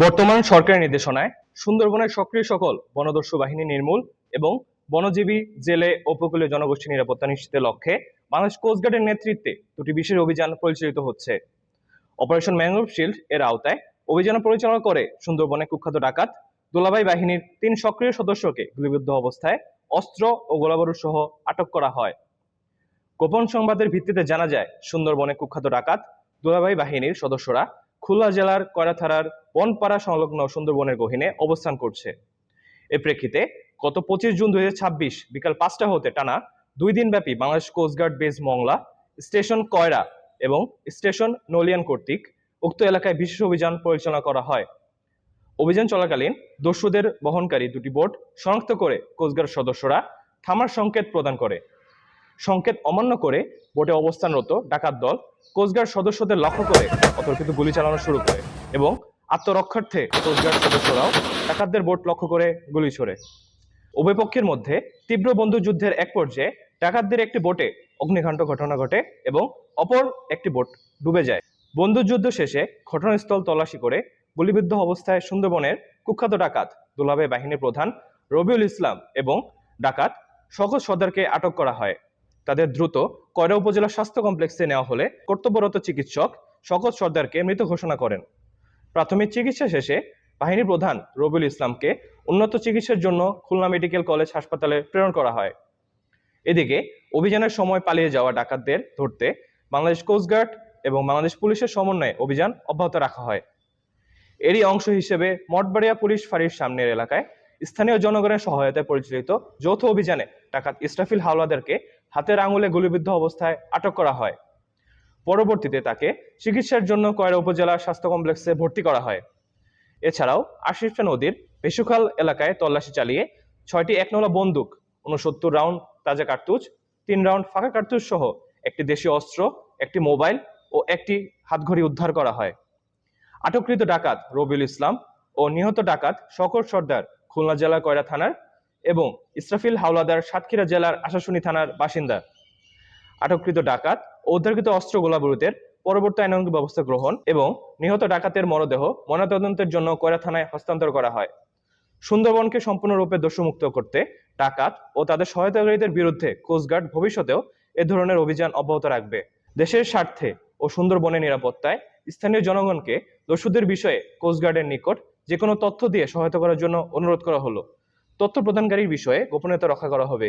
বর্তমান সরকারি নির্দেশনায় সুন্দরবনের সক্রিয় সকল বনদস্যু বাহিনী নির্মূল এবং বনজীবী জেলে ও উপকূলীয় জনগোষ্ঠীর নিরাপত্তা নিশ্চিতের লক্ষ্যে বাংলাদেশ কোস্টগার্ডের নেতৃত্বে দুটি বিশেষ অভিযান পরিচালিত হচ্ছে। অপারেশন ম্যানগ্রোভ শিল্ড এর আওতায় অভিযান পরিচালনা করে সুন্দরবনে কুখ্যাত ডাকাত দোলাভাই বাহিনীর ৩ সক্রিয় সদস্যকে গুলিবিদ্ধ অবস্থায় অস্ত্র ও গোলাবারুদ সহ আটক করা হয়। গোপন সংবাদের ভিত্তিতে জানা যায়, সুন্দরবনে কুখ্যাত ডাকাত দোলাভাই বাহিনীর সদস্যরা খুলনা জেলার কয়রা থানার বনপাড়া সংলগ্ন সুন্দরবনের গহীনে অবস্থান করছে। এর প্রেক্ষিতে গত ২৫ জুন ২০২৬ বিকাল ৫টা হতে টানা ২ দিনব্যাপী Bangladesh coast guard base Mongla, station Koyra এবং স্টেশন নলিয়ান কর্তৃক উক্ত এলাকায় বিশেষ অভিযান পরিচালনা করা হয়। অভিযান চলাকালীন দস্যুদের বহনকারী দুটি বোট শনাক্ত করে কোস্টগার্ড সদস্যরা থামার সংকেত প্রদান করে। সংকেত অমান্য করে বোটে অবস্থানরত ডাকাত দল কোস্টগার্ড সদস্যদের লক্ষ্য করে অতর্কিত গুলি চালানো শুরু করে এবং আত্মরক্ষার্থে কোস্টগার্ড সদস্যরাও ডাকাতদের বোট লক্ষ্য করে গুলি ছোড়ে। উভয় পক্ষের মধ্যে তীব্র বন্দুকযুদ্ধের এক পর্যায়ে ডাকাতদের একটি বোটে অগ্নিকাণ্ড ঘটনা ঘটে এবং অপর একটি বোট ডুবে যায়। বন্দুকযুদ্ধ শেষে ঘটনাস্থল তল্লাশি করে গুলিবিদ্ধ অবস্থায় সুন্দরবনের কুখ্যাত ডাকাত দোলাভাই বাহিনীর প্রধান রবিউল ইসলাম এবং ডাকাত শওকত সর্দারকে আটক করা হয়। তাদের দ্রুত কয়রা উপজেলা স্বাস্থ্য কমপ্লেক্সে নেওয়া হলে কর্তব্যরত চিকিৎসক শওকত সর্দারকে মৃত ঘোষণা করেন। প্রাথমিক চিকিৎসা শেষে বাহিনীর প্রধান রবিউল ইসলামকে উন্নত চিকিৎসার জন্য খুলনা মেডিকেল কলেজ হাসপাতালে প্রেরণ করা হয়। এদিকে অভিযানের সময় পালিয়ে যাওয়া ডাকাতদের ধরতে বাংলাদেশ কোস্টগার্ড এবং বাংলাদেশ পুলিশের সমন্বয়ে অভিযান অব্যাহত রাখা হয়। এরই অংশ হিসেবে মঠবাড়িয়া পুলিশ ফাঁড়ির সামনের এলাকায় স্থানীয় জনগণের সহায়তায় পরিচালিত যৌথ অভিযানে ডাকাত ইসরাফিল হাওলাদারকে হাতের আঙুলে গুলিবিদ্ধ অবস্থায় আটক করা হয়। পরবর্তীতে তাকে চিকিৎসার জন্য কয়রা উপজেলা স্বাস্থ্য কমপ্লেক্সে ভর্তি করা হয়। এছাড়াও আশিফা নদীর পেশুখাল এলাকায় তল্লাশি চালিয়ে ৬টি ১নলা বন্দুক, ৬৯ রাউন্ড তাজা কার্তুজ, ৩ রাউন্ড ফাঁকা কার্তুজ সহ একটি দেশীয় অস্ত্র, একটি মোবাইল ও একটি হাতঘড়ি উদ্ধার করা হয়। আটককৃত ডাকাত রবিউল ইসলাম ও নিহত ডাকাত শওকত সর্দার খুলনা জেলার কয়রা থানার এবং ইসরাফিল হাওলাদার সাতক্ষীরা জেলার আশাশুনি থানার বাসিন্দা। আটককৃত ডাকাত ও উদ্ধারকৃত অস্ত্র গোলাবারুদের পরবর্তী আইনানুগ ব্যবস্থা গ্রহণ এবং নিহত ডাকাতের মরদেহ ময়নাতদন্তের জন্য কয়রা থানায় হস্তান্তর করা হয়। সুন্দরবনকে সম্পূর্ণরূপে দোষমুক্ত করতে ডাকাত ও তাদের সহায়তাকারীদের বিরুদ্ধে কোস্টগার্ড ভবিষ্যতেও এ ধরনের অভিযান অব্যাহত রাখবে। দেশের স্বার্থে ও সুন্দরবনের নিরাপত্তায় স্থানীয় জনগণকে দস্যুদের বিষয়ে কোস্টগার্ডের নিকট যে কোনো তথ্য দিয়ে সহায়তা করার জন্য অনুরোধ করা হলো। তথ্য প্রদানকারীর বিষয়ে গোপনীয়তা রক্ষা করা হবে।